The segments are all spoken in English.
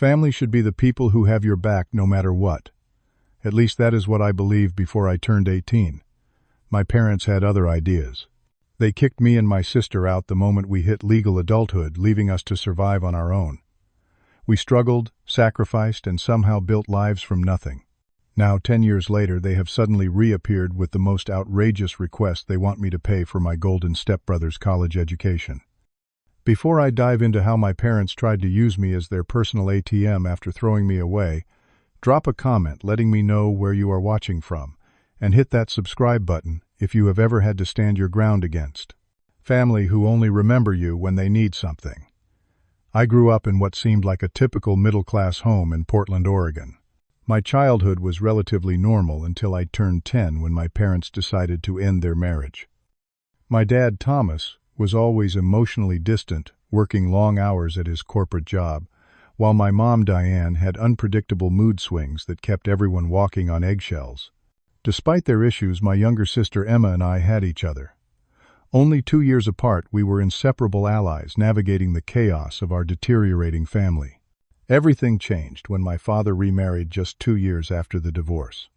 Family should be the people who have your back no matter what. At least that is what I believed before I turned 18. My parents had other ideas. They kicked me and my sister out the moment we hit legal adulthood, leaving us to survive on our own. We struggled, sacrificed, and somehow built lives from nothing. Now, 10 years later, they have suddenly reappeared with the most outrageous request they want me to pay for my golden stepbrother's college education. Before I dive into how my parents tried to use me as their personal ATM after throwing me away, drop a comment letting me know where you are watching from, and hit that subscribe button if you have ever had to stand your ground against family who only remember you when they need something. I grew up in what seemed like a typical middle-class home in Portland, Oregon. My childhood was relatively normal until I turned 10 when my parents decided to end their marriage. My dad, Thomas, was always emotionally distant, working long hours at his corporate job, while my mom, Diane, had unpredictable mood swings that kept everyone walking on eggshells. Despite their issues, my younger sister Emma and I had each other. Only 2 years apart, we were inseparable allies navigating the chaos of our deteriorating family. Everything changed when my father remarried just 2 years after the divorce.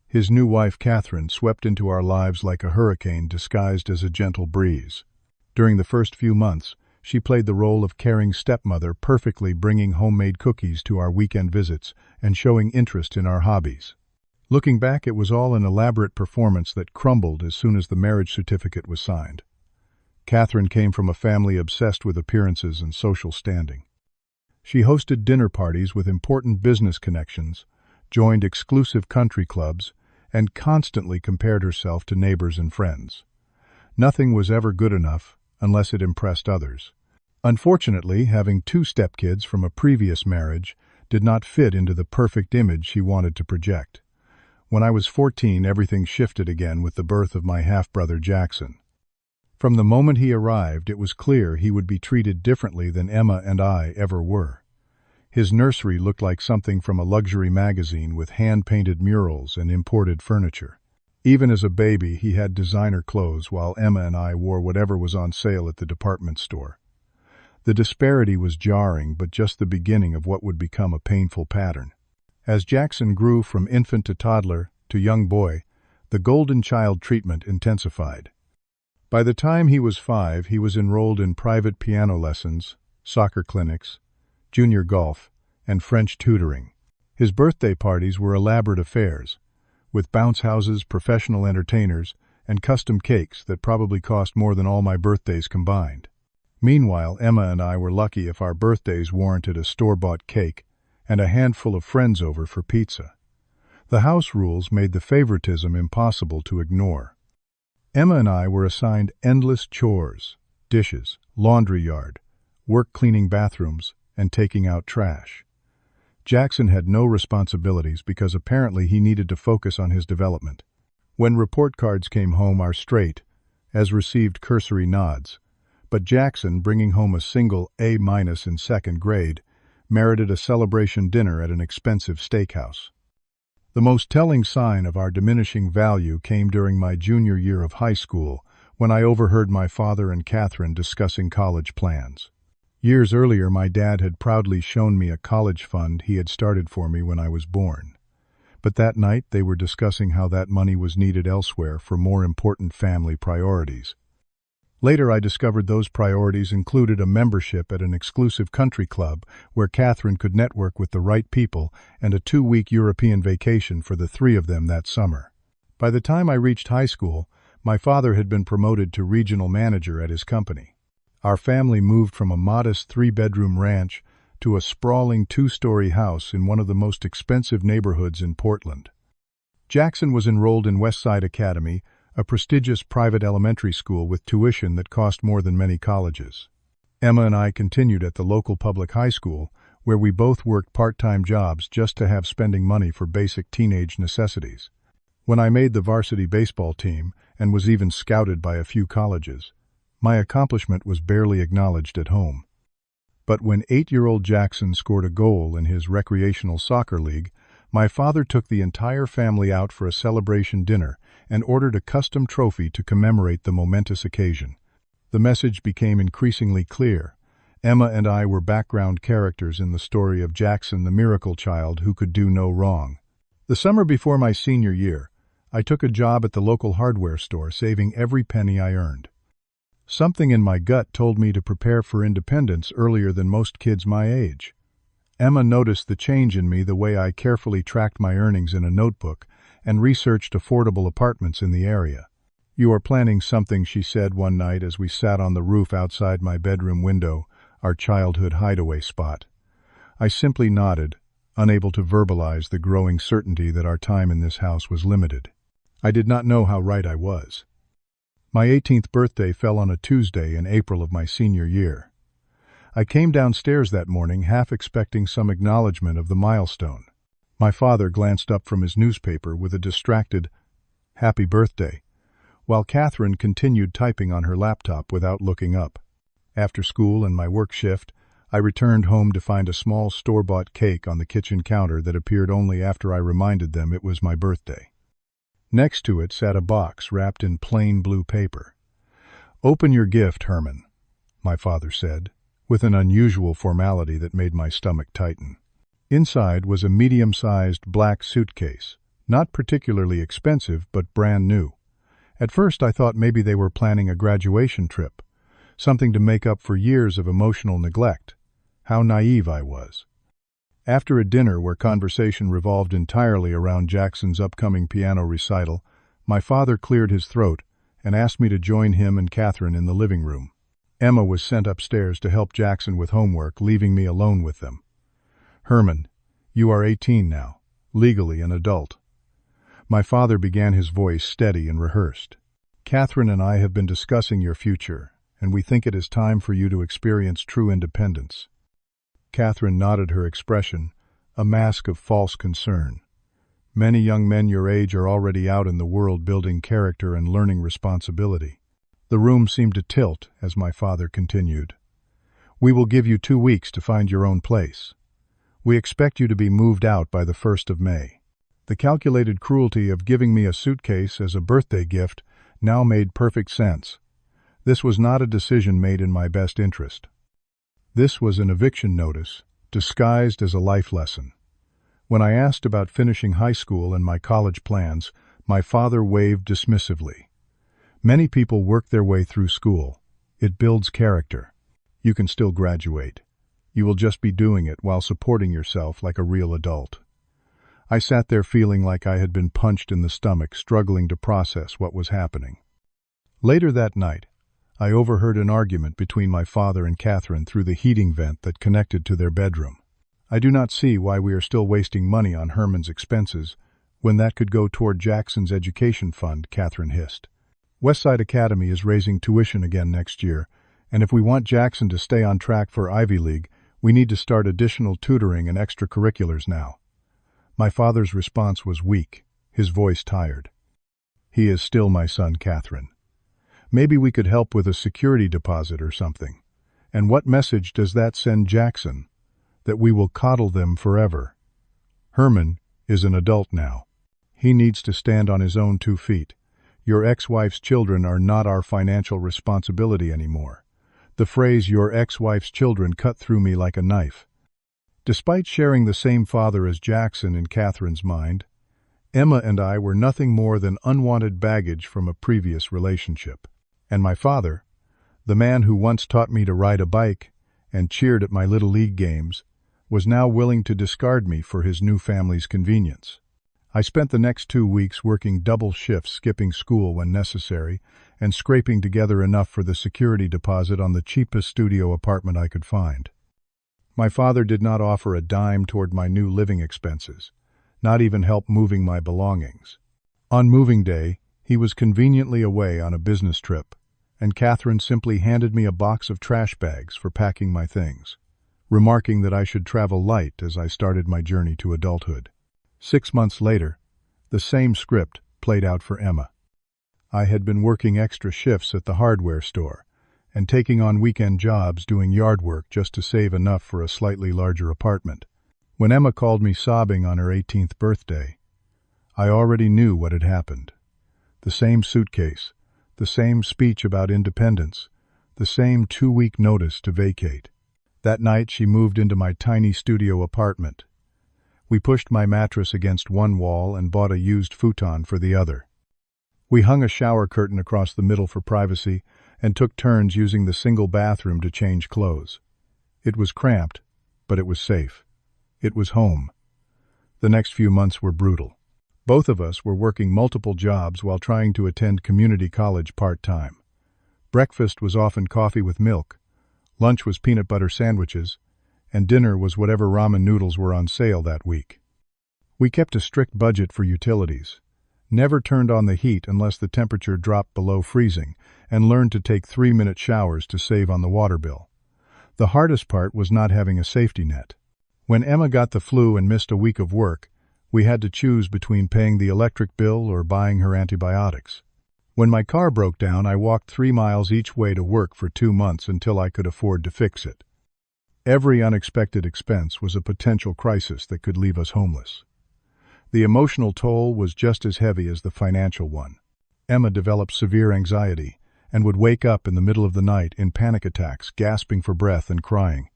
His new wife, Catherine, swept into our lives like a hurricane disguised as a gentle breeze. During the first few months, she played the role of caring stepmother, perfectly bringing homemade cookies to our weekend visits and showing interest in our hobbies. Looking back, it was all an elaborate performance that crumbled as soon as the marriage certificate was signed. Catherine came from a family obsessed with appearances and social standing. She hosted dinner parties with important business connections, joined exclusive country clubs, and constantly compared herself to neighbors and friends. Nothing was ever good enough unless it impressed others. Unfortunately, having 2 stepkids from a previous marriage did not fit into the perfect image she wanted to project. When I was 14, everything shifted again with the birth of my half-brother Jackson. From the moment he arrived, it was clear he would be treated differently than Emma and I ever were. His nursery looked like something from a luxury magazine with hand-painted murals and imported furniture. Even as a baby, he had designer clothes while Emma and I wore whatever was on sale at the department store. The disparity was jarring, but just the beginning of what would become a painful pattern. As Jackson grew from infant to toddler to young boy, the golden child treatment intensified. By the time he was 5, he was enrolled in private piano lessons, soccer clinics, junior golf, and French tutoring. His birthday parties were elaborate affairs, with bounce houses, professional entertainers, and custom cakes that probably cost more than all my birthdays combined. Meanwhile, Emma and I were lucky if our birthdays warranted a store-bought cake and a handful of friends over for pizza. The house rules made the favoritism impossible to ignore. Emma and I were assigned endless chores: dishes, laundry yard, work cleaning bathrooms, and taking out trash. Jackson had no responsibilities because apparently he needed to focus on his development. When report cards came home, our straight, as received cursory nods, but Jackson, bringing home a single A- in 2nd grade, merited a celebration dinner at an expensive steakhouse. The most telling sign of our diminishing value came during my junior year of high school, when I overheard my father and Catherine discussing college plans. Years earlier, my dad had proudly shown me a college fund he had started for me when I was born. But that night, they were discussing how that money was needed elsewhere for more important family priorities. Later, I discovered those priorities included a membership at an exclusive country club where Catherine could network with the right people and a 2-week European vacation for the 3 of them that summer. By the time I reached high school, my father had been promoted to regional manager at his company. Our family moved from a modest 3-bedroom ranch to a sprawling 2-story house in one of the most expensive neighborhoods in Portland. Jackson was enrolled in Westside Academy, a prestigious private elementary school with tuition that cost more than many colleges. Emma and I continued at the local public high school, where we both worked part-time jobs just to have spending money for basic teenage necessities. When I made the varsity baseball team and was even scouted by a few colleges, my accomplishment was barely acknowledged at home. But when 8-year-old Jackson scored a goal in his recreational soccer league, my father took the entire family out for a celebration dinner and ordered a custom trophy to commemorate the momentous occasion. The message became increasingly clear. Emma and I were background characters in the story of Jackson, the miracle child who could do no wrong. The summer before my senior year, I took a job at the local hardware store, saving every penny I earned. Something in my gut told me to prepare for independence earlier than most kids my age. Emma noticed the change in me the way I carefully tracked my earnings in a notebook and researched affordable apartments in the area. "You are planning something," she said one night as we sat on the roof outside my bedroom window, our childhood hideaway spot. I simply nodded, unable to verbalize the growing certainty that our time in this house was limited. I did not know how right I was. My 18th birthday fell on a Tuesday in April of my senior year. I came downstairs that morning half expecting some acknowledgement of the milestone. My father glanced up from his newspaper with a distracted, "Happy birthday," while Catherine continued typing on her laptop without looking up. After school and my work shift, I returned home to find a small store-bought cake on the kitchen counter that appeared only after I reminded them it was my birthday. Next to it sat a box wrapped in plain blue paper. "Open your gift, Herman," my father said, with an unusual formality that made my stomach tighten. Inside was a medium-sized black suitcase, not particularly expensive but brand new. At first I thought maybe they were planning a graduation trip, something to make up for years of emotional neglect. How naive I was. After a dinner where conversation revolved entirely around Jackson's upcoming piano recital, my father cleared his throat and asked me to join him and Catherine in the living room. Emma was sent upstairs to help Jackson with homework, leaving me alone with them. "Herman, you are 18 now, legally an adult." My father began, his voice steady and rehearsed. "Catherine and I have been discussing your future, and we think it is time for you to experience true independence." Catherine nodded, her expression a mask of false concern. "Many young men your age are already out in the world building character and learning responsibility." The room seemed to tilt as my father continued. "We will give you 2 weeks to find your own place. We expect you to be moved out by the 1st of May. The calculated cruelty of giving me a suitcase as a birthday gift now made perfect sense. This was not a decision made in my best interest. This was an eviction notice, disguised as a life lesson. When I asked about finishing high school and my college plans, my father waved dismissively. "Many people work their way through school. It builds character. You can still graduate. You will just be doing it while supporting yourself like a real adult." I sat there feeling like I had been punched in the stomach, struggling to process what was happening. Later that night, I overheard an argument between my father and Catherine through the heating vent that connected to their bedroom. "I do not see why we are still wasting money on Herman's expenses when that could go toward Jackson's education fund," Catherine hissed. "Westside Academy is raising tuition again next year, and if we want Jackson to stay on track for Ivy League, we need to start additional tutoring and extracurriculars now." My father's response was weak, his voice tired. "He is still my son, Catherine. Maybe we could help with a security deposit or something. And what message does that send Jackson? That we will coddle them forever? Herman is an adult now. He needs to stand on his own 2 feet. Your ex-wife's children are not our financial responsibility anymore." The phrase "your ex-wife's children" cut through me like a knife. Despite sharing the same father as Jackson in Catherine's mind, Emma and I were nothing more than unwanted baggage from a previous relationship. And my father, the man who once taught me to ride a bike and cheered at my Little League games, was now willing to discard me for his new family's convenience. I spent the next 2 weeks working double shifts, skipping school when necessary, and scraping together enough for the security deposit on the cheapest studio apartment I could find. My father did not offer a dime toward my new living expenses, not even help moving my belongings. On moving day, he was conveniently away on a business trip, and Catherine simply handed me a box of trash bags for packing my things, remarking that I should travel light as I started my journey to adulthood. 6 months later, the same script played out for Emma. I had been working extra shifts at the hardware store and taking on weekend jobs doing yard work just to save enough for a slightly larger apartment. When Emma called me sobbing on her 18th birthday, I already knew what had happened. The same suitcase, the same speech about independence, the same 2-week notice to vacate. That night she moved into my tiny studio apartment. We pushed my mattress against one wall and bought a used futon for the other. We hung a shower curtain across the middle for privacy and took turns using the single bathroom to change clothes. It was cramped, but it was safe. It was home. The next few months were brutal. Both of us were working multiple jobs while trying to attend community college part-time. Breakfast was often coffee with milk, lunch was peanut butter sandwiches, and dinner was whatever ramen noodles were on sale that week. We kept a strict budget for utilities, never turned on the heat unless the temperature dropped below freezing, and learned to take 3-minute showers to save on the water bill. The hardest part was not having a safety net. When Emma got the flu and missed a week of work, we had to choose between paying the electric bill or buying her antibiotics. When my car broke down, I walked 3 miles each way to work for 2 months until I could afford to fix it. Every unexpected expense was a potential crisis that could leave us homeless. The emotional toll was just as heavy as the financial one. Emma developed severe anxiety and would wake up in the middle of the night in panic attacks, gasping for breath and crying.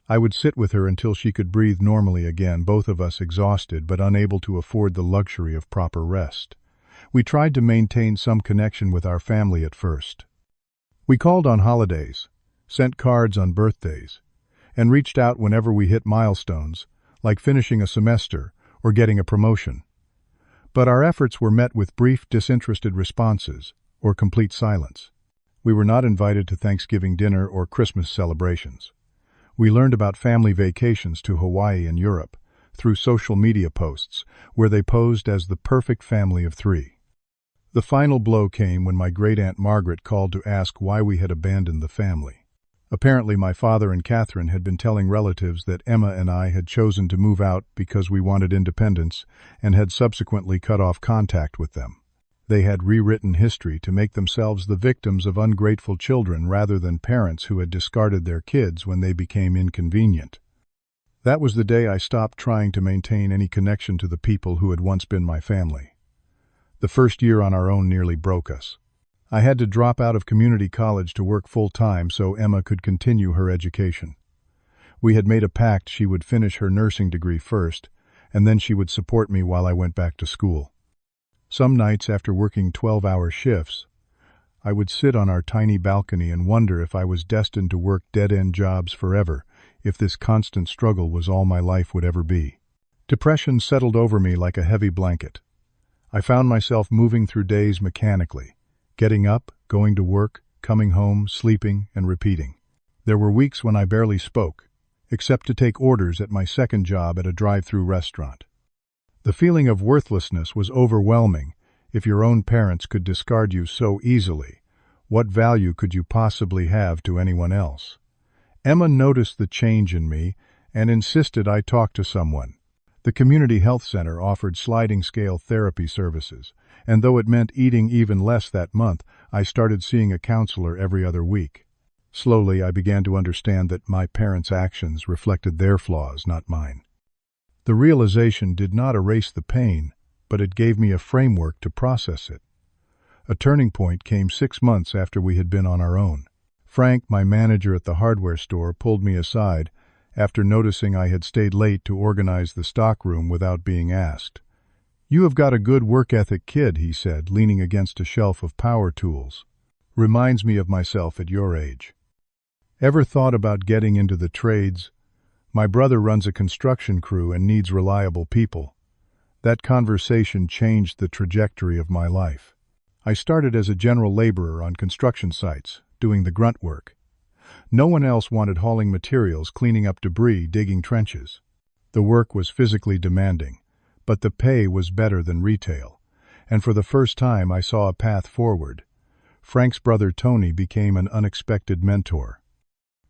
I would sit with her until she could breathe normally again, both of us exhausted but unable to afford the luxury of proper rest. We tried to maintain some connection with our family at first. We called on holidays, sent cards on birthdays, and reached out whenever we hit milestones, like finishing a semester or getting a promotion. But our efforts were met with brief, disinterested responses or complete silence. We were not invited to Thanksgiving dinner or Christmas celebrations. We learned about family vacations to Hawaii and Europe through social media posts where they posed as the perfect family of 3. The final blow came when my great-aunt Margaret called to ask why we had abandoned the family. Apparently, my father and Catherine had been telling relatives that Emma and I had chosen to move out because we wanted independence and had subsequently cut off contact with them. They had rewritten history to make themselves the victims of ungrateful children rather than parents who had discarded their kids when they became inconvenient. That was the day I stopped trying to maintain any connection to the people who had once been my family. The first year on our own nearly broke us. I had to drop out of community college to work full-time so Emma could continue her education. We had made a pact she would finish her nursing degree first, and then she would support me while I went back to school. Some nights after working 12-hour shifts, I would sit on our tiny balcony and wonder if I was destined to work dead-end jobs forever, if this constant struggle was all my life would ever be. Depression settled over me like a heavy blanket. I found myself moving through days mechanically, getting up, going to work, coming home, sleeping, and repeating. There were weeks when I barely spoke, except to take orders at my second job at a drive-through restaurant. The feeling of worthlessness was overwhelming. If your own parents could discard you so easily, what value could you possibly have to anyone else? Emma noticed the change in me and insisted I talk to someone. The community health center offered sliding-scale therapy services, and though it meant eating even less that month, I started seeing a counselor every other week. Slowly, I began to understand that my parents' actions reflected their flaws, not mine. The realization did not erase the pain, but it gave me a framework to process it. A turning point came 6 months after we had been on our own. Frank, my manager at the hardware store, pulled me aside after noticing I had stayed late to organize the stockroom without being asked. "You have got a good work ethic, kid," he said, leaning against a shelf of power tools. "Reminds me of myself at your age. Ever thought about getting into the trades? My brother runs a construction crew and needs reliable people." That conversation changed the trajectory of my life. I started as a general laborer on construction sites, doing the grunt work. No one else wanted hauling materials, cleaning up debris, digging trenches. The work was physically demanding, but the pay was better than retail, and for the first time I saw a path forward. Frank's brother Tony became an unexpected mentor.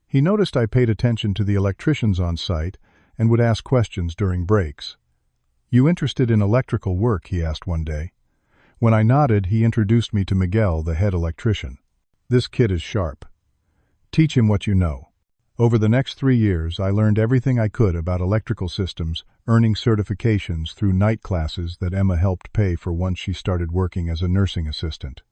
He noticed I paid attention to the electricians on site and would ask questions during breaks. "You interested in electrical work?" he asked one day. When I nodded, he introduced me to Miguel, the head electrician. "This kid is sharp. Teach him what you know." Over the next 3 years, I learned everything I could about electrical systems, earning certifications through night classes that Emma helped pay for once she started working as a nursing assistant.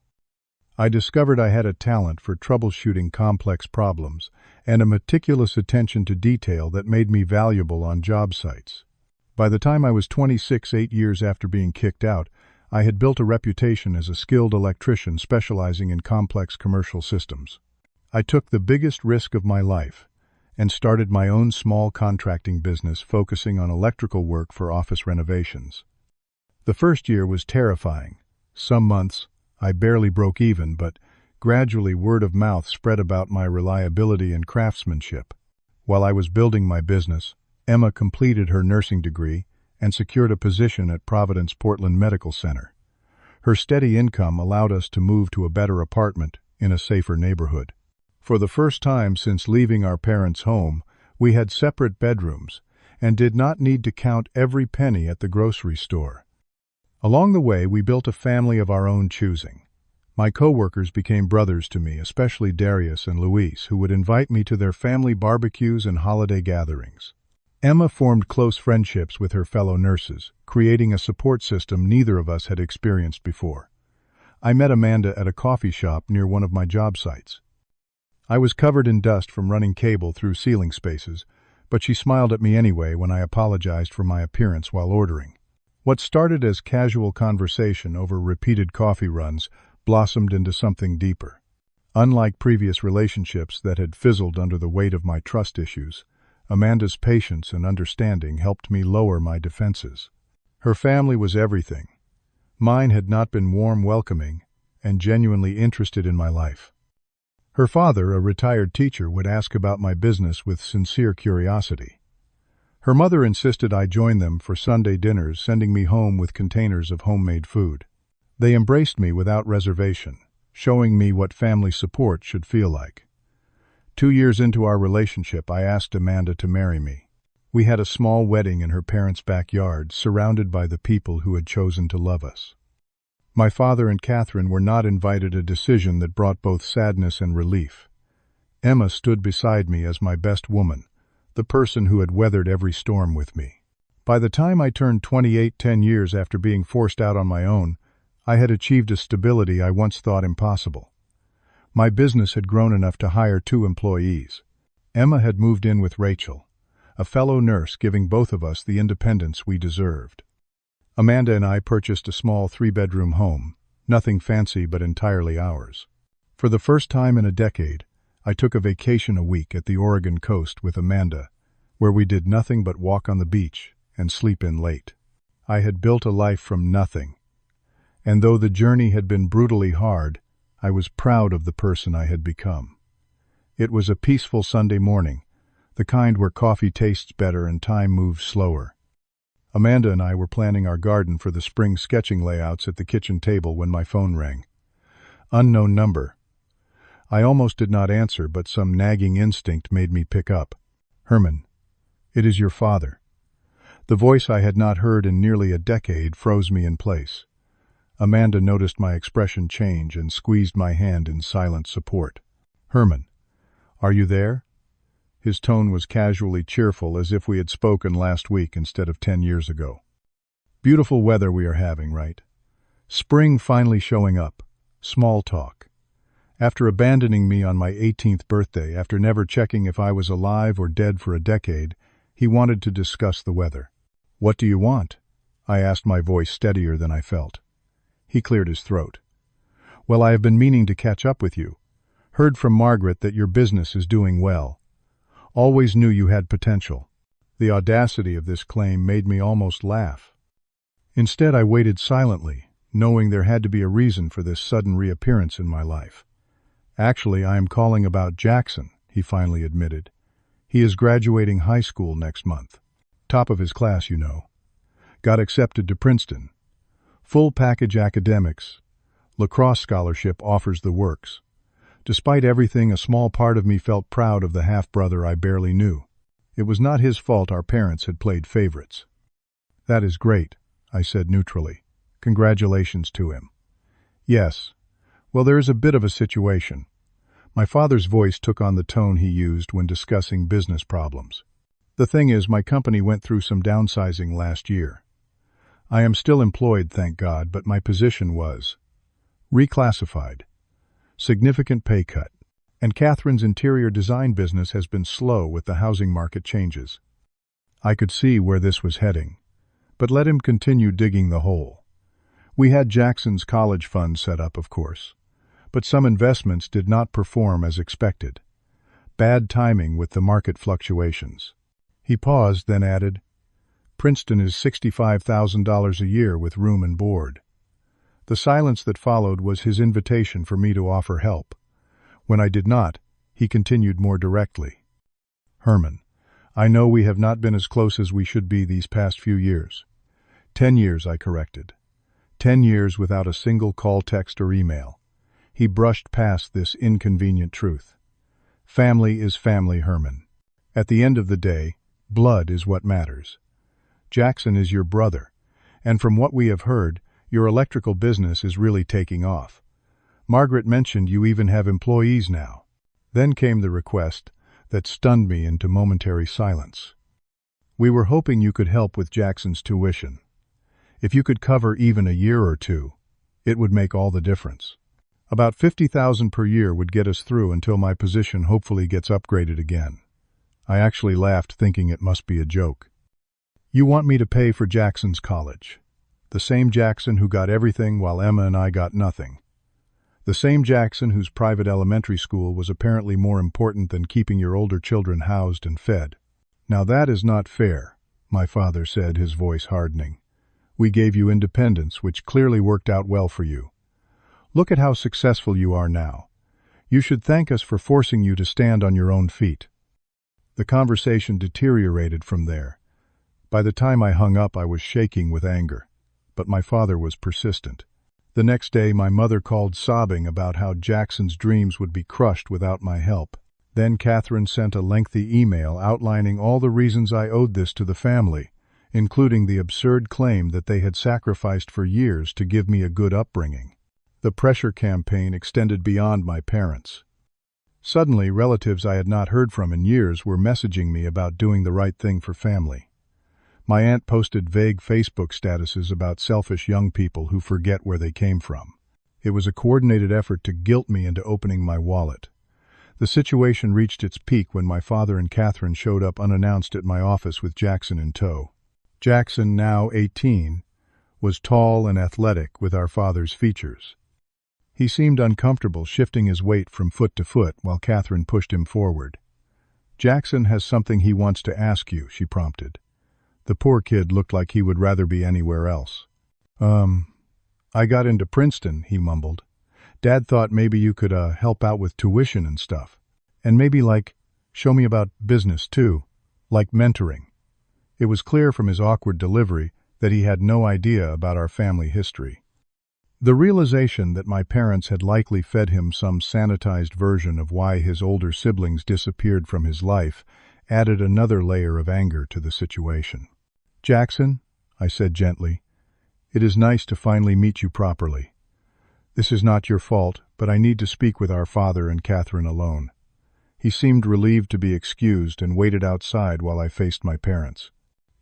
I discovered I had a talent for troubleshooting complex problems and a meticulous attention to detail that made me valuable on job sites. By the time I was 26, 8 years after being kicked out, I had built a reputation as a skilled electrician specializing in complex commercial systems. I took the biggest risk of my life and started my own small contracting business focusing on electrical work for office renovations. The first year was terrifying. Some months, I barely broke even, but gradually word of mouth spread about my reliability and craftsmanship. While I was building my business, Emma completed her nursing degree and secured a position at Providence Portland Medical Center. Her steady income allowed us to move to a better apartment in a safer neighborhood. For the first time since leaving our parents' home, we had separate bedrooms and did not need to count every penny at the grocery store. Along the way, we built a family of our own choosing. My co-workers became brothers to me, especially Darius and Luis, who would invite me to their family barbecues and holiday gatherings. Emma formed close friendships with her fellow nurses, creating a support system neither of us had experienced before. I met Amanda at a coffee shop near one of my job sites. I was covered in dust from running cable through ceiling spaces, but she smiled at me anyway when I apologized for my appearance while ordering. What started as casual conversation over repeated coffee runs blossomed into something deeper. Unlike previous relationships that had fizzled under the weight of my trust issues, Amanda's patience and understanding helped me lower my defenses. Her family was everything. Mine had not been warm, welcoming, and genuinely interested in my life. Her father, a retired teacher, would ask about my business with sincere curiosity. Her mother insisted I join them for Sunday dinners, sending me home with containers of homemade food. They embraced me without reservation, showing me what family support should feel like. 2 years into our relationship, I asked Amanda to marry me. We had a small wedding in her parents' backyard, surrounded by the people who had chosen to love us. My father and Catherine were not invited, a decision that brought both sadness and relief. Emma stood beside me as my best woman, the person who had weathered every storm with me. By the time I turned 28, 10 years after being forced out on my own, I had achieved a stability I once thought impossible. My business had grown enough to hire 2 employees. Emma had moved in with Rachel, a fellow nurse, giving both of us the independence we deserved. Amanda and I purchased a small 3-bedroom home, nothing fancy but entirely ours. For the first time in a decade, I took a vacation a week at the Oregon coast with Amanda, where we did nothing but walk on the beach and sleep in late. I had built a life from nothing, and though the journey had been brutally hard, I was proud of the person I had become. It was a peaceful Sunday morning, the kind where coffee tastes better and time moves slower. Amanda and I were planning our garden for the spring sketching layouts at the kitchen table when my phone rang. Unknown number. I almost did not answer, but some nagging instinct made me pick up. Herman, it is your father. The voice I had not heard in nearly a decade froze me in place. Amanda noticed my expression change and squeezed my hand in silent support. Herman, are you there? His tone was casually cheerful, as if we had spoken last week instead of 10 years ago. Beautiful weather we are having, right? Spring finally showing up. Small talk. After abandoning me on my 18th birthday, after never checking if I was alive or dead for a decade, he wanted to discuss the weather. What do you want? I asked, my voice steadier than I felt. He cleared his throat. Well, I have been meaning to catch up with you. Heard from Margaret that your business is doing well. Always knew you had potential. The audacity of this claim made me almost laugh. Instead, I waited silently, knowing there had to be a reason for this sudden reappearance in my life. Actually, I am calling about Jackson, he finally admitted. He is graduating high school next month. Top of his class, you know. Got accepted to Princeton. Full package academics. Lacrosse scholarship offers the works. Despite everything, a small part of me felt proud of the half-brother I barely knew. It was not his fault our parents had played favorites. That is great, I said neutrally. Congratulations to him. Yes. Well, there is a bit of a situation. My father's voice took on the tone he used when discussing business problems. The thing is, my company went through some downsizing last year. I am still employed, thank God, but my position was reclassified. significant pay cut. And Catherine's interior design business has been slow with the housing market changes. I could see where this was heading, but let him continue digging the hole. We had Jackson's college fund set up, of course, but some investments did not perform as expected. Bad timing with the market fluctuations. He paused, then added, Princeton is $65,000 a year with room and board. The silence that followed was his invitation for me to offer help. When I did not, he continued more directly. Herman, I know we have not been as close as we should be these past few years. 10 years, I corrected. 10 years without a single call, text, or email. He brushed past this inconvenient truth. Family is family, Herman. At the end of the day, blood is what matters. Jackson is your brother, and from what we have heard, your electrical business is really taking off. Margaret mentioned you even have employees now. Then came the request that stunned me into momentary silence. We were hoping you could help with Jackson's tuition. If you could cover even a year or two, it would make all the difference. About $50,000 per year would get us through until my position hopefully gets upgraded again. I actually laughed, thinking it must be a joke. You want me to pay for Jackson's college. The same Jackson who got everything while Emma and I got nothing. The same Jackson whose private elementary school was apparently more important than keeping your older children housed and fed. Now that is not fair, my father said, his voice hardening. We gave you independence, which clearly worked out well for you. Look at how successful you are now. You should thank us for forcing you to stand on your own feet. The conversation deteriorated from there. By the time I hung up, I was shaking with anger, but my father was persistent. The next day, my mother called sobbing about how Jackson's dreams would be crushed without my help. Then Catherine sent a lengthy email outlining all the reasons I owed this to the family, including the absurd claim that they had sacrificed for years to give me a good upbringing. The pressure campaign extended beyond my parents. Suddenly, relatives I had not heard from in years were messaging me about doing the right thing for family. My aunt posted vague Facebook statuses about selfish young people who forget where they came from. It was a coordinated effort to guilt me into opening my wallet. The situation reached its peak when my father and Catherine showed up unannounced at my office with Jackson in tow. Jackson, now 18, was tall and athletic with our father's features. He seemed uncomfortable shifting his weight from foot to foot while Catherine pushed him forward. Jackson has something he wants to ask you, she prompted. The poor kid looked like he would rather be anywhere else. I got into Princeton, he mumbled. Dad thought maybe you could help out with tuition and stuff. And maybe show me about business too, like mentoring. It was clear from his awkward delivery that he had no idea about our family history. The realization that my parents had likely fed him some sanitized version of why his older siblings disappeared from his life added another layer of anger to the situation. Jackson, I said gently, it is nice to finally meet you properly. This is not your fault, but I need to speak with our father and Catherine alone. He seemed relieved to be excused and waited outside while I faced my parents.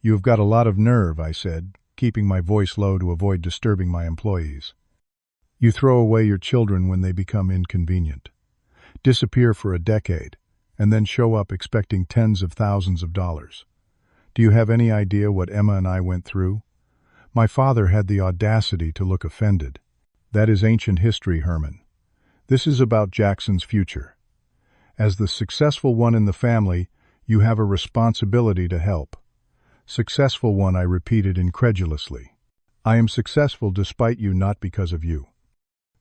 You have got a lot of nerve, I said, keeping my voice low to avoid disturbing my employees. You throw away your children when they become inconvenient, disappear for a decade, and then show up expecting tens of thousands of dollars. Do you have any idea what Emma and I went through? My father had the audacity to look offended. That is ancient history, Herman. This is about Jackson's future. As the successful one in the family, you have a responsibility to help. Successful one, I repeated incredulously. I am successful despite you, not because of you.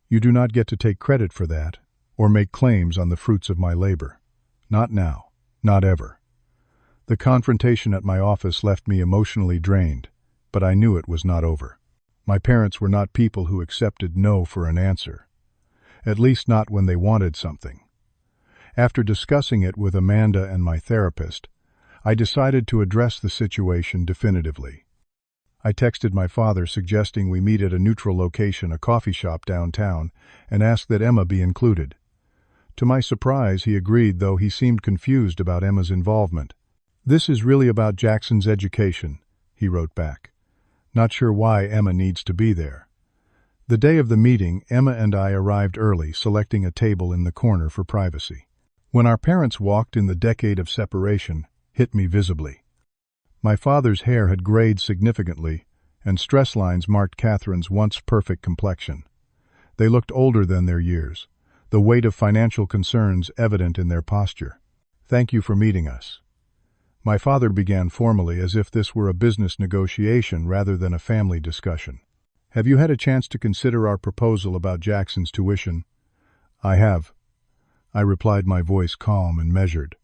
You do not get to take credit for that, or make claims on the fruits of my labor. Not now, not ever. The confrontation at my office left me emotionally drained, but I knew it was not over. My parents were not people who accepted no for an answer, at least not when they wanted something. After discussing it with Amanda and my therapist, I decided to address the situation definitively. I texted my father suggesting we meet at a neutral location, a coffee shop downtown, and asked that Emma be included. To my surprise, he agreed, though he seemed confused about Emma's involvement. This is really about Jackson's education, he wrote back. Not sure why Emma needs to be there. The day of the meeting, Emma and I arrived early, selecting a table in the corner for privacy. When our parents walked in, the decade of separation hit me visibly. My father's hair had grayed significantly, and stress lines marked Catherine's once perfect complexion. They looked older than their years, the weight of financial concerns evident in their posture. "Thank you for meeting us." My father began formally, as if this were a business negotiation rather than a family discussion. "Have you had a chance to consider our proposal about Jackson's tuition?" "I have," I replied, my voice calm and measured.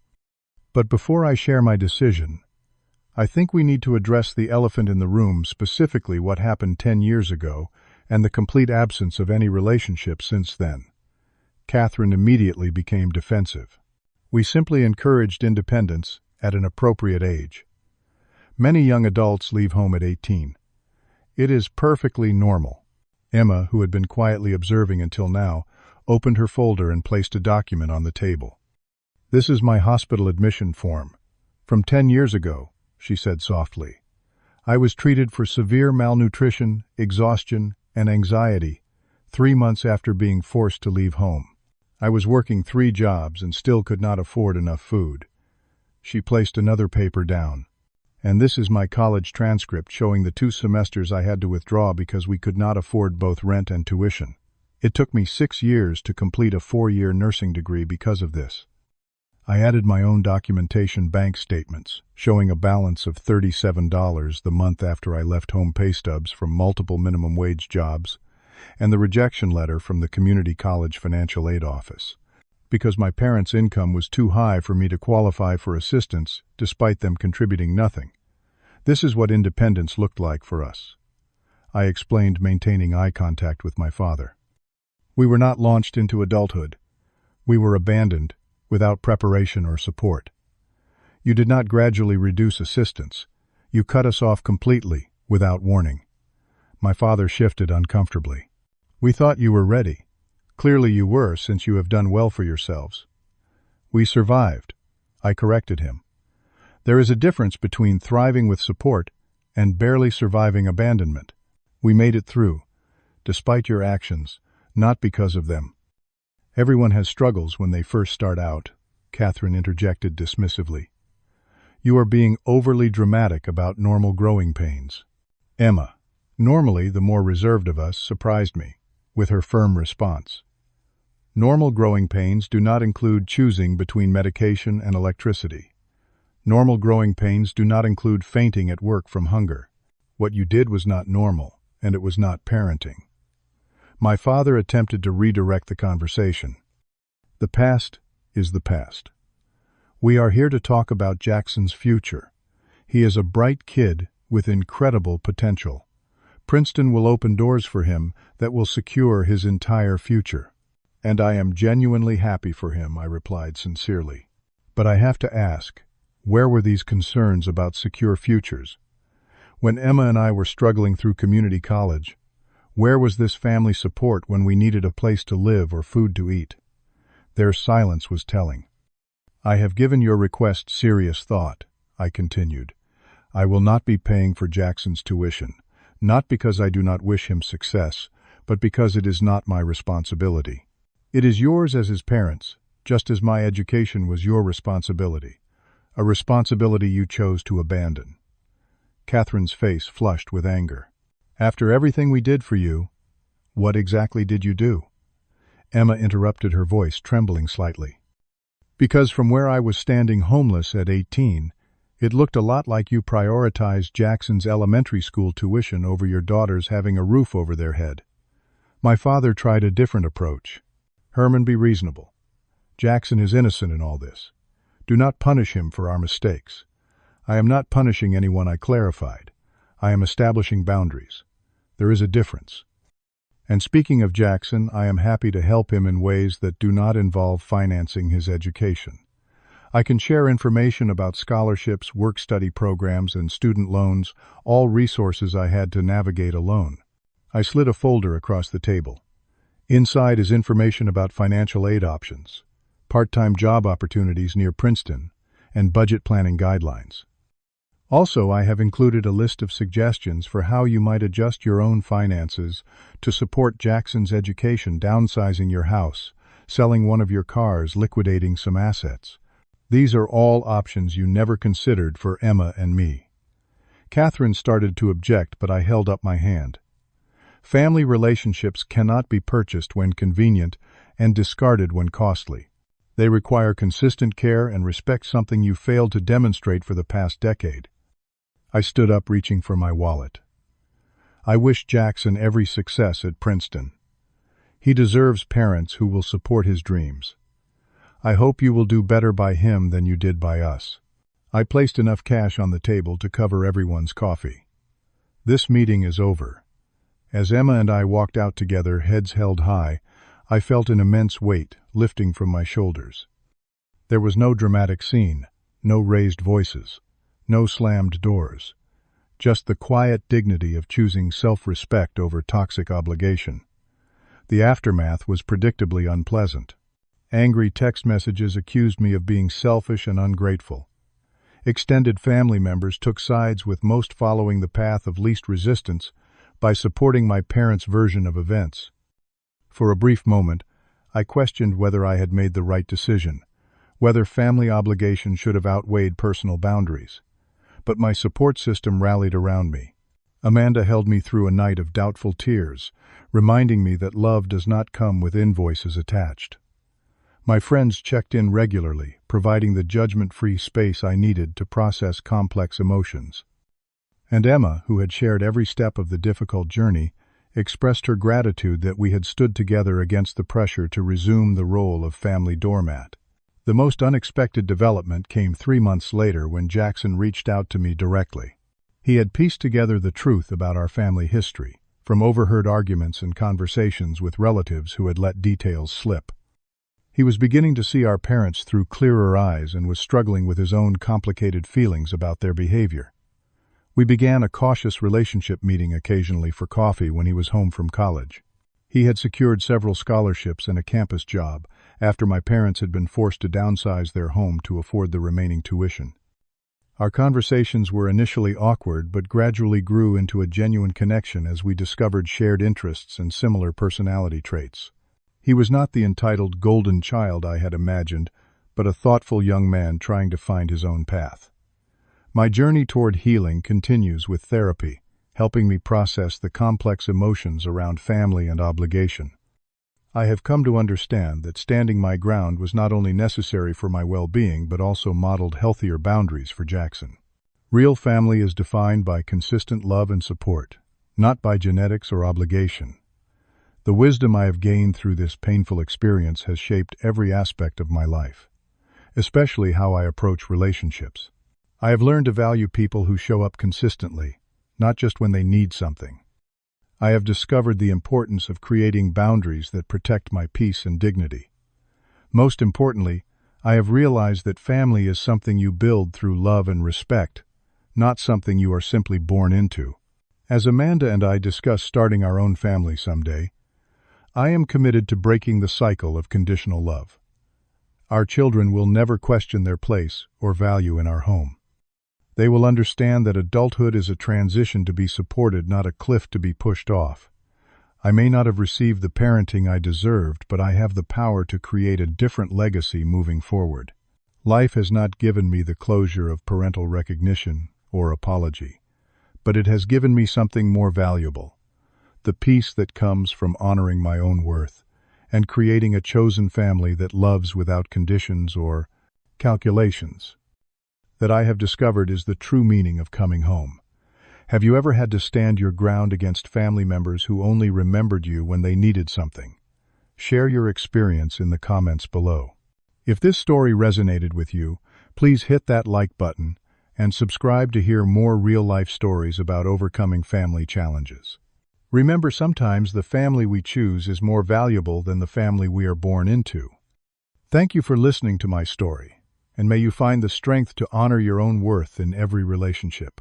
"But before I share my decision, I think we need to address the elephant in the room, specifically what happened 10 years ago and the complete absence of any relationship since then." Catherine immediately became defensive. "We simply encouraged independence at an appropriate age. Many young adults leave home at 18. It is perfectly normal." Emma, who had been quietly observing until now, opened her folder and placed a document on the table. "This is my hospital admission form. From 10 years ago," she said softly. "I was treated for severe malnutrition, exhaustion, and anxiety 3 months after being forced to leave home. I was working 3 jobs and still could not afford enough food." She placed another paper down. "And this is my college transcript showing the 2 semesters I had to withdraw because we could not afford both rent and tuition. It took me 6 years to complete a 4-year nursing degree because of this." I added my own documentation, bank statements, showing a balance of $37 the month after I left home, pay stubs from multiple minimum wage jobs, and the rejection letter from the community college financial aid office, because my parents' income was too high for me to qualify for assistance despite them contributing nothing. "This is what independence looked like for us," I explained, maintaining eye contact with my father. "We were not launched into adulthood. We were abandoned, without preparation or support. You did not gradually reduce assistance. You cut us off completely, without warning." My father shifted uncomfortably. "We thought you were ready. Clearly you were, since you have done well for yourselves." "We survived," I corrected him. "There is a difference between thriving with support and barely surviving abandonment. We made it through, despite your actions, not because of them." "Everyone has struggles when they first start out," Catherine interjected dismissively. "You are being overly dramatic about normal growing pains." Emma, normally the more reserved of us, surprised me with her firm response. "Normal growing pains do not include choosing between medication and electricity. Normal growing pains do not include fainting at work from hunger. What you did was not normal, and it was not parenting." My father attempted to redirect the conversation. "The past is the past. We are here to talk about Jackson's future. He is a bright kid with incredible potential. Princeton will open doors for him that will secure his entire future. And I am genuinely happy for him," I replied sincerely. "But I have to ask, where were these concerns about secure futures? When Emma and I were struggling through community college, where was this family support when we needed a place to live or food to eat?" Their silence was telling. "I have given your request serious thought," I continued. "I will not be paying for Jackson's tuition, not because I do not wish him success, but because it is not my responsibility. It is yours as his parents, just as my education was your responsibility, a responsibility you chose to abandon." Catherine's face flushed with anger. "After everything we did for you, what exactly did you do?" Emma interrupted, her voice trembling slightly. "Because from where I was standing homeless at 18, it looked a lot like you prioritized Jackson's elementary school tuition over your daughters having a roof over their head. My father tried a different approach. Herman, be reasonable. Jackson is innocent in all this. Do not punish him for our mistakes. I am not punishing anyone, I clarified. I am establishing boundaries. There is a difference. And speaking of Jackson, I am happy to help him in ways that do not involve financing his education. I can share information about scholarships, work-study programs, and student loans, all resources I had to navigate alone." I slid a folder across the table. Inside is information about financial aid options, part-time job opportunities near Princeton, and budget planning guidelines. Also, I have included a list of suggestions for how you might adjust your own finances to support Jackson's education, downsizing your house, selling one of your cars, liquidating some assets. These are all options you never considered for Emma and me. Catherine started to object, but I held up my hand. Family relationships cannot be purchased when convenient and discarded when costly. They require consistent care and respect, something you failed to demonstrate for the past decade. I stood up, reaching for my wallet. I wish Jackson every success at Princeton. He deserves parents who will support his dreams. I hope you will do better by him than you did by us. I placed enough cash on the table to cover everyone's coffee. This meeting is over. As Emma and I walked out together, heads held high, I felt an immense weight lifting from my shoulders. There was no dramatic scene, no raised voices, no slammed doors, just the quiet dignity of choosing self-respect over toxic obligation. The aftermath was predictably unpleasant. Angry text messages accused me of being selfish and ungrateful. Extended family members took sides, with most following the path of least resistance by supporting my parents' version of events. For a brief moment, I questioned whether I had made the right decision, whether family obligation should have outweighed personal boundaries. But my support system rallied around me. Amanda held me through a night of doubtful tears, reminding me that love does not come with invoices attached. My friends checked in regularly, providing the judgment-free space I needed to process complex emotions. And Emma, who had shared every step of the difficult journey, expressed her gratitude that we had stood together against the pressure to resume the role of family doormat. The most unexpected development came 3 months later, when Jackson reached out to me directly. He had pieced together the truth about our family history, from overheard arguments and conversations with relatives who had let details slip. He was beginning to see our parents through clearer eyes and was struggling with his own complicated feelings about their behavior. We began a cautious relationship, meeting occasionally for coffee when he was home from college. He had secured several scholarships and a campus job after my parents had been forced to downsize their home to afford the remaining tuition. Our conversations were initially awkward but gradually grew into a genuine connection as we discovered shared interests and similar personality traits. He was not the entitled golden child I had imagined, but a thoughtful young man trying to find his own path. My journey toward healing continues with therapy, helping me process the complex emotions around family and obligation. I have come to understand that standing my ground was not only necessary for my well-being but also modeled healthier boundaries for Jackson. Real family is defined by consistent love and support, not by genetics or obligation. The wisdom I have gained through this painful experience has shaped every aspect of my life, especially how I approach relationships. I have learned to value people who show up consistently, not just when they need something. I have discovered the importance of creating boundaries that protect my peace and dignity. Most importantly, I have realized that family is something you build through love and respect, not something you are simply born into. As Amanda and I discuss starting our own family someday, I am committed to breaking the cycle of conditional love. Our children will never question their place or value in our home. They will understand that adulthood is a transition to be supported, not a cliff to be pushed off. I may not have received the parenting I deserved, but I have the power to create a different legacy moving forward. Life has not given me the closure of parental recognition or apology, but it has given me something more valuable: the peace that comes from honoring my own worth and creating a chosen family that loves without conditions or calculations. That I have discovered is the true meaning of coming home. Have you ever had to stand your ground against family members who only remembered you when they needed something? Share your experience in the comments below. If this story resonated with you, please hit that like button and subscribe to hear more real-life stories about overcoming family challenges. Remember, sometimes the family we choose is more valuable than the family we are born into. Thank you for listening to my story, and may you find the strength to honor your own worth in every relationship.